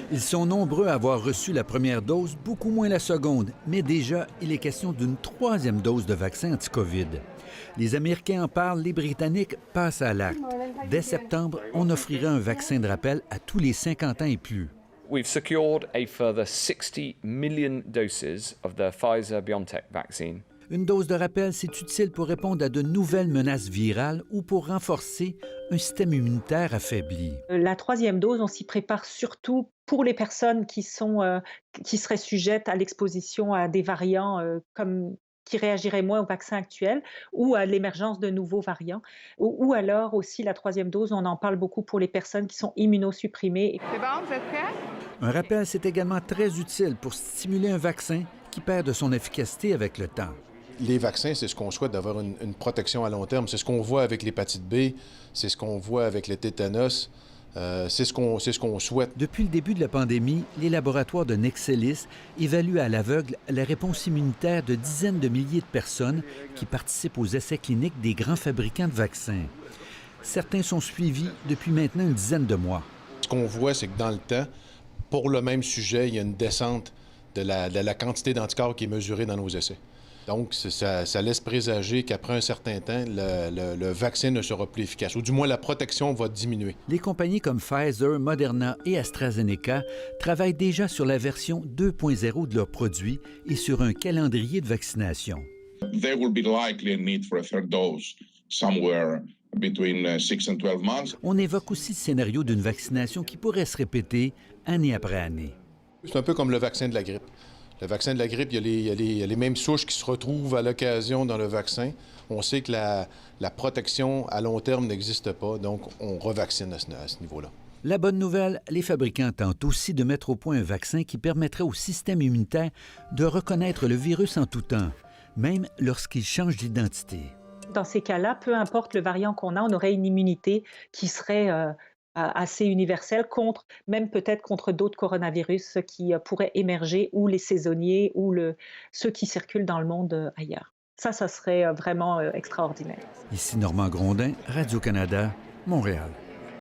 Ils sont nombreux à avoir reçu la première dose, beaucoup moins la seconde, mais déjà, il est question d'une troisième dose de vaccin anti-COVID. Les Américains en parlent, les Britanniques passent à l'acte. Dès septembre, on offrira un vaccin de rappel à tous les 50 ans et plus. We've secured a further 60 million doses of the Pfizer-BioNTech vaccine. Une dose de rappel, c'est utile pour répondre à de nouvelles menaces virales ou pour renforcer un système immunitaire affaibli. La troisième dose, on s'y prépare surtout pour les personnes qui seraient sujettes à l'exposition à des variants qui réagiraient moins au vaccin actuel ou à l'émergence de nouveaux variants. Ou alors aussi la troisième dose, on en parle beaucoup pour les personnes qui sont immunosupprimées. C'est bon, vous êtes prêts? Un rappel, c'est également très utile pour stimuler un vaccin qui perd de son efficacité avec le temps. Les vaccins, c'est ce qu'on souhaite, d'avoir une protection à long terme. C'est ce qu'on voit avec l'hépatite B, c'est ce qu'on voit avec le tétanos, c'est ce qu'on souhaite. Depuis le début de la pandémie, les laboratoires de Nexcellis évaluent à l'aveugle la réponse immunitaire de dizaines de milliers de personnes qui participent aux essais cliniques des grands fabricants de vaccins. Certains sont suivis depuis maintenant une dizaine de mois. Ce qu'on voit, c'est que dans le temps, pour le même sujet, il y a une descente de la quantité d'anticorps qui est mesurée dans nos essais. Donc, ça laisse présager qu'après un certain temps, le vaccin ne sera plus efficace, ou du moins la protection va diminuer. Les compagnies comme Pfizer, Moderna et AstraZeneca travaillent déjà sur la version 2.0 de leurs produits et sur un calendrier de vaccination. There will be likely a need for a third dose somewhere between 6 and 12 months. On évoque aussi le scénario d'une vaccination qui pourrait se répéter année après année. C'est un peu comme le vaccin de la grippe. Le vaccin de la grippe, il y a les mêmes souches qui se retrouvent à l'occasion dans le vaccin. On sait que la protection à long terme n'existe pas, donc on revaccine à ce niveau-là. La bonne nouvelle, les fabricants tentent aussi de mettre au point un vaccin qui permettrait au système immunitaire de reconnaître le virus en tout temps, même lorsqu'il change d'identité. Dans ces cas-là, peu importe le variant qu'on a, on aurait une immunité qui serait assez universelle même peut-être contre d'autres coronavirus qui pourraient émerger, ou les saisonniers, ou ceux qui circulent dans le monde ailleurs. Ça serait vraiment extraordinaire. Ici Normand Grondin, Radio-Canada, Montréal.